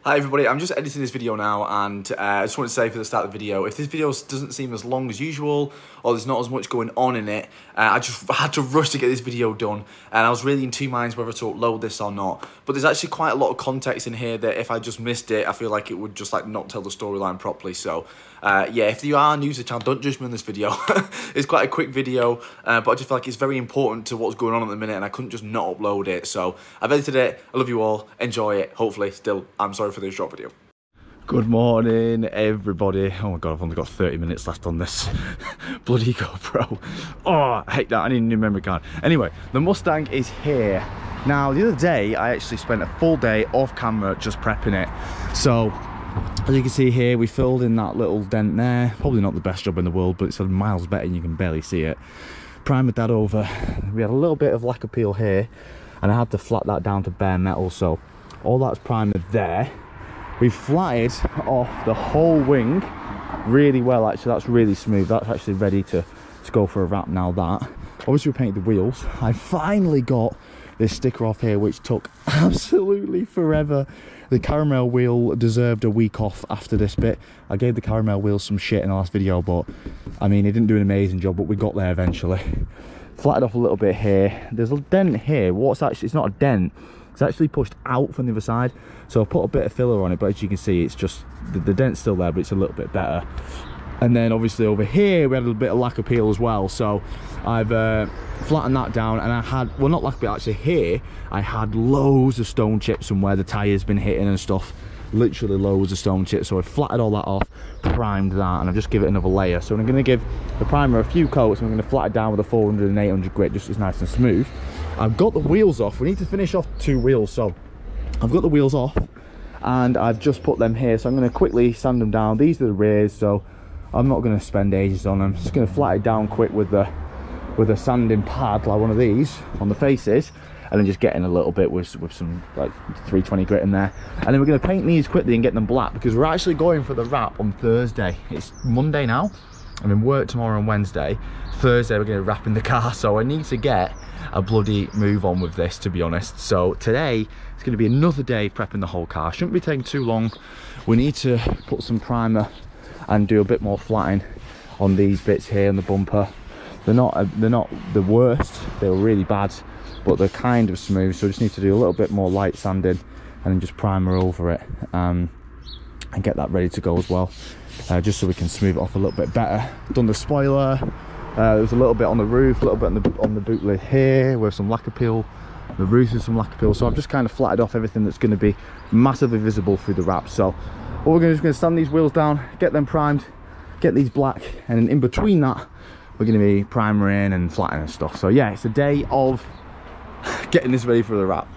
Hi everybody, I'm just editing this video now, and I just want to say for the start of the video, if this video doesn't seem as long as usual or there's not as much going on in it, I just had to rush to get this video done, and I was really in two minds whether to upload this or not. But there's actually quite a lot of context in here that if I just missed it, I feel like it would just like not tell the storyline properly. So yeah, if you are new to the channel, don't judge me on this video. It's quite a quick video, but I just feel like it's very important to what's going on at the minute, and I couldn't just not upload it. So I've edited it. I love you all. Enjoy it. Hopefully, still, I'm sorry for this short video. Good morning, everybody. Oh my god, I've only got 30 minutes left on this bloody GoPro. Oh, I hate that. I need a new memory card. Anyway, the Mustang is here. Now, the other day, I actually spent a full day off camera just prepping it. So, as you can see here, we filled in that little dent there. Probably not the best job in the world, but it's miles better and you can barely see it. Primered that over. We had a little bit of lack of peel here, and I had to flat that down to bare metal. So, all that's primed there. We flatted off the whole wing really well. Actually, that's really smooth. That's actually ready to go for a wrap now. That obviously we painted the wheels. I finally got this sticker off here, which took absolutely forever. The caramel wheel deserved a week off after this bit. I gave the caramel wheel some shit in the last video, but I mean, it didn't do an amazing job, but we got there eventually. Flatted off a little bit here. There's a dent here. What's actually, it's not a dent, it's actually pushed out from the other side. So I put a bit of filler on it, but as you can see, it's just, the dent's still there, but it's a little bit better. And then obviously over here, we had a little bit of lack of peel as well. So I've flattened that down, and I had, well, not lack of peel, actually here, I had loads of stone chips from where the tire's been hitting and stuff. Literally loads of stone chips. So I flattened all that off, primed that, and I've just give it another layer. So I'm gonna give the primer a few coats, and I'm gonna flat it down with a 400 and 800 grit, just as nice and smooth. I've got the wheels off. We need to finish off 2 wheels, so I've got the wheels off, and I've just put them here. So I'm gonna quickly sand them down. These are the rears, so I'm not gonna spend ages on them. Just gonna flat it down quick with a sanding pad, like one of these, on the faces, and then just getting a little bit with some like 320 grit in there. And then we're gonna paint these quickly and get them black, because we're actually going for the wrap on Thursday. It's Monday now. I'm in work tomorrow and Wednesday. Thursday we're gonna wrap in the car, so I need to get a bloody move on with this, to be honest. So today it's gonna be another day prepping the whole car. Shouldn't be taking too long. We need to put some primer and do a bit more flatting on these bits here in the bumper. They're not the worst. They were really bad, but they're kind of smooth. So we just need to do a little bit more light sanding and then just primer over it, and get that ready to go as well, just so we can smooth it off a little bit better. Done the spoiler. There's a little bit on the roof, a little bit on the boot lid here with some lacquer peel. The roof is some lacquer peel. So I've just kind of flatted off everything that's going to be massively visible through the wrap. So what we're just going to stand these wheels down, get them primed, get these black, and then in between that we're going to be primering and flattening and stuff. So yeah, it's a day of getting this ready for the wrap.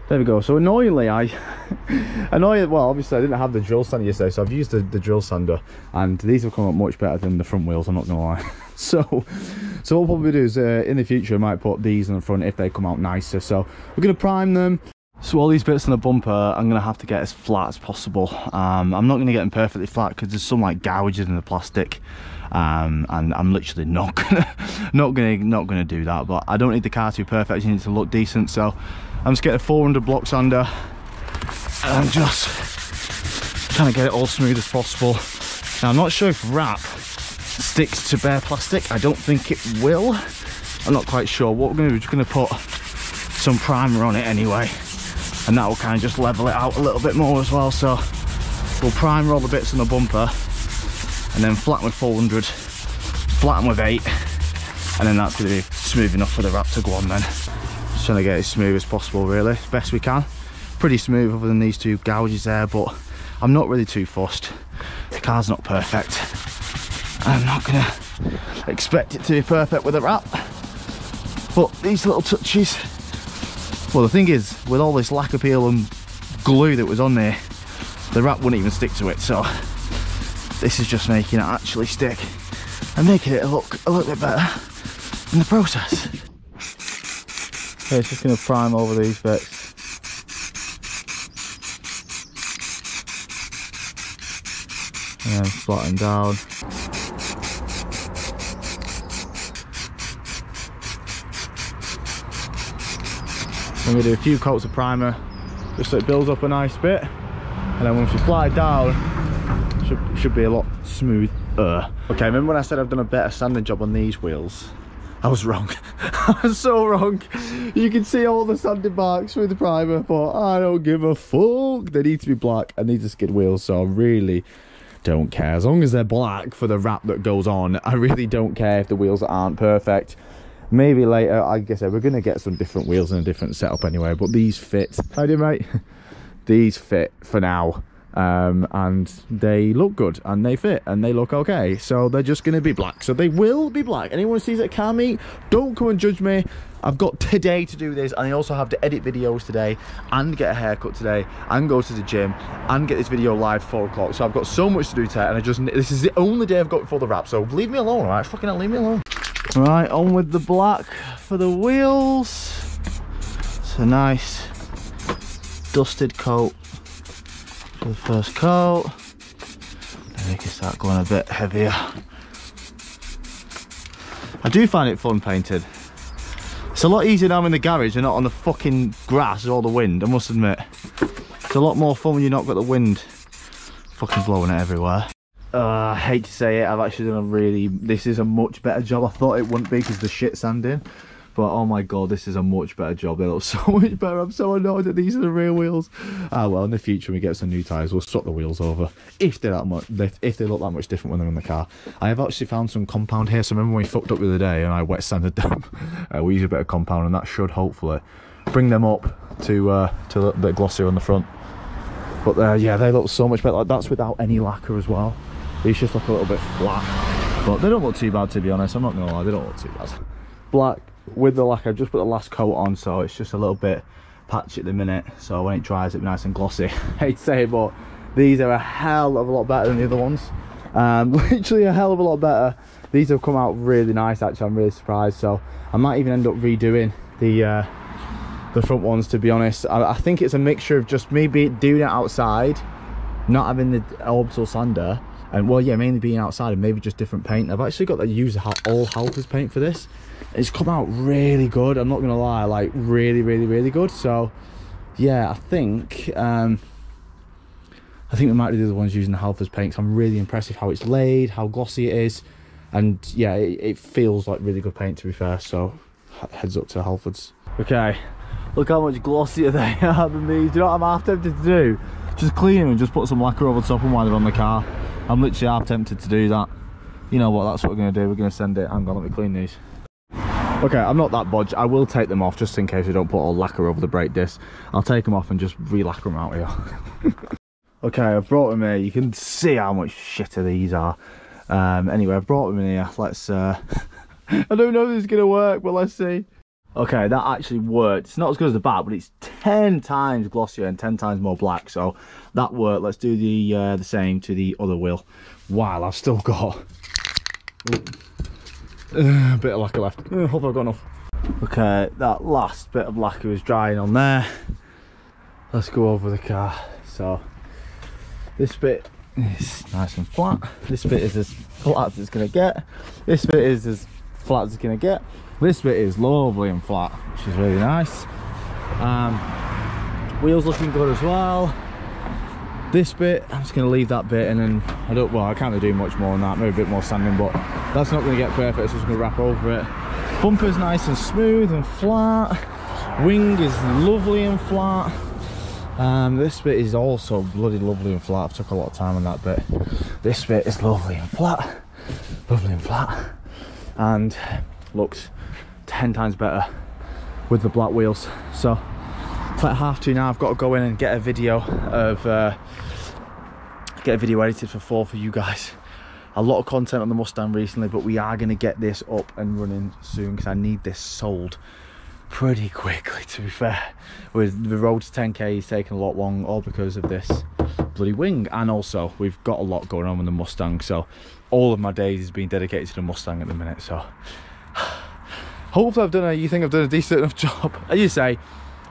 There we go. So annoyingly, well, obviously I didn't have the drill sander yesterday, so I've used the drill sander, and these have come up much better than the front wheels, I'm not gonna lie. So what we'll probably do is in the future I might put these in the front if they come out nicer. So we're gonna prime them. So all these bits on the bumper I'm gonna have to get as flat as possible. I'm not gonna get them perfectly flat because there's some like gouges in the plastic, and I'm literally not gonna do that. But I don't need the car to be perfect, I just need it to look decent. So I'm just getting a 400 block sander, and I'm just trying to get it all smooth as possible. Now I'm not sure if wrap sticks to bare plastic. I don't think it will. I'm not quite sure. What we're going to do is just going to put some primer on it anyway, and that will kind of just level it out a little bit more as well. So we'll primer all the bits on the bumper, and then flatten with 400, flatten with 8, and then that's going to be smooth enough for the wrap to go on then. Just trying to get it as smooth as possible, really, best we can. Pretty smooth other than these 2 gouges there, but I'm not really too fussed. The car's not perfect. I'm not gonna expect it to be perfect with a wrap, but these little touches, well, the thing is, with all this lacquer peel and glue that was on there, the wrap wouldn't even stick to it. So this is just making it actually stick and making it look a little bit better in the process. Okay, it's just gonna prime over these bits. And then flatten down. I'm going to do a few coats of primer just so it builds up a nice bit, and then once we flat it down, should be a lot smoother. Okay, remember when I said I've done a better sanding job on these wheels? I was wrong. I was so wrong. You can see all the sanding marks through the primer, but I don't give a fuck. They need to be black and these are skid wheels, so I really don't care. As long as they're black for the wrap that goes on, I really don't care if the wheels aren't perfect. Maybe later, like I said, we're going to get some different wheels and a different setup anyway, but these fit. How do you, mate? These fit for now. And they look good and they fit and they look okay, so they're just going to be black, so they will be black. Anyone who sees it at car meet, don't come and judge me. I've got today to do this, and I also have to edit videos today and get a haircut today and go to the gym and get this video live 4 o'clock, so I've got so much to do today, and this is the only day I've got before the wrap, so leave me alone. All right, fucking hell, leave me alone. Right, on with the black for the wheels. It's a nice dusted coat for the first coat, then we can start going a bit heavier. I do find it fun painted. It's a lot easier now in the garage and not on the fucking grass or the wind, I must admit. It's a lot more fun when you've not got the wind fucking blowing it everywhere. I hate to say it, I've actually done this is a much better job. I thought it wouldn't be because the shit sanding, but oh my god, this is a much better job. They look so much better. I'm so annoyed that these are the real wheels. Ah well, in the future when we get some new tyres, we'll swap the wheels over if they're that much, if they look that much different when they're in the car. I have actually found some compound here, so remember when we fucked up the other day and I wet sanded them? We use a bit of compound and that should hopefully bring them up to a little bit glossier on the front. But yeah, they look so much better. Like, that's without any lacquer as well. These just look a little bit flat, but they don't look too bad, to be honest. I'm not gonna lie, they don't look too bad. Black with the lacquer, I've just put the last coat on, so it's just a little bit patchy at the minute, so when it dries it'll be nice and glossy. Hate to say it, but these are a hell of a lot better than the other ones. Literally a hell of a lot better. These have come out really nice, actually. I'm really surprised, so I might even end up redoing the front ones, to be honest. I think it's a mixture of just maybe doing it outside, not having the orbital sander, and well, yeah, mainly being outside and maybe just different paint. I've actually got to use all Halford's paint for this. It's come out really good, I'm not gonna lie, like really good. So yeah, I think we might do the other ones using the Halford's paint. I'm really impressed with how it's laid, how glossy it is, and yeah, it feels like really good paint, to be fair. So heads up to Halford's. Okay, look how much glossier they are than these. Do you know what I'm half tempted to do? Just clean them and just put some lacquer over the top of them while they're on the car. I'm literally half tempted to do that. You know what, that's what we're going to do. We're going to send it. Hang on, let me clean these. Okay, I'm not that budge. I will take them off just in case we don't put all lacquer over the brake disc. I'll take them off and just re-lacquer them out here. Okay, I've brought them here. You can see how much shitter these are. Anyway, I've brought them in here. Let's I don't know if this is going to work, but let's see. Okay, that actually worked. It's not as good as the back, but it's 10 times glossier and 10 times more black, so that worked. Let's do the same to the other wheel. Wow, I've still got a bit of lacquer left. Hope I've got enough. Okay, that last bit of lacquer is drying on there. Let's go over the car. So this bit is nice and flat. This bit is as flat as it's going to get. This bit is as flat as it's going to get. This bit is lovely and flat, which is really nice. Wheels looking good as well. This bit, I'm just going to leave that bit, and then I can't do much more than that, maybe a bit more sanding, but that's not going to get perfect, so I'm just going to wrap over it. Bumper's nice and smooth and flat. Wing is lovely and flat. This bit is also bloody lovely and flat. I've took a lot of time on that bit. This bit is lovely and flat, and looks 10 times better with the black wheels. So it's like 2:30 now. I've got to go in and get a video edited for you guys. A lot of content on the Mustang recently, but we are going to get this up and running soon because I need this sold pretty quickly, to be fair. With the road to 10k is taking a lot long, all because of this bloody wing, and also we've got a lot going on with the Mustang, so all of my days is being dedicated to the Mustang at the minute. So hopefully I've done a decent enough job. As you say,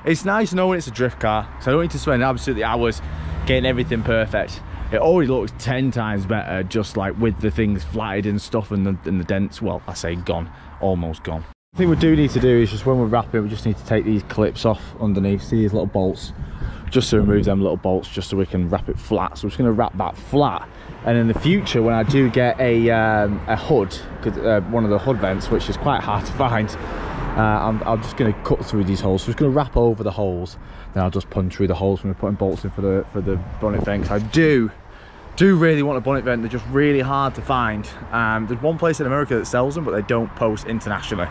it's nice knowing it's a drift car, so I don't need to spend absolutely hours getting everything perfect. It already looks 10 times better, just like with the things flatted and stuff, and the dents, well, I say gone, almost gone. The thing we do need to do is just when we're wrapping, we just need to take these clips off underneath. See these little bolts? just to remove them little bolts, just so we can wrap it flat. So we're just going to wrap that flat, and in the future when I do get a hood, one of the hood vents, which is quite hard to find, I'm just going to cut through these holes. So I'm just going to wrap over the holes, then I'll just punch through the holes when we're putting bolts in for the bonnet vent. I do really want a bonnet vent. They're just really hard to find. There's one place in America that sells them, but they don't post internationally,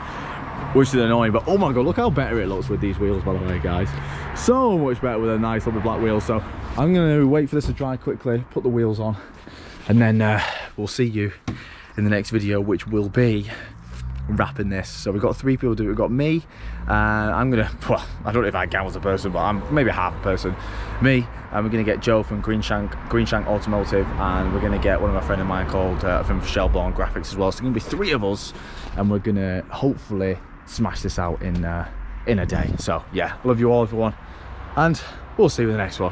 which is annoying. But oh my god, look how better it looks with these wheels, by the way, guys. So much better with a nice little black wheel. So I'm going to wait for this to dry quickly, put the wheels on, and then we'll see you in the next video, which will be wrapping this. So we've got 3 people do it. We've got me, I'm gonna, well, I don't know if I count as a person, but I'm maybe half a person, me, and we're gonna get Joe from Greenshank Automotive, and we're gonna get one of my friend of mine called from Shellborn Graphics as well. So it's gonna be 3 of us, and we're gonna hopefully smash this out in a day. So yeah, love you all everyone, and we'll see you in the next one.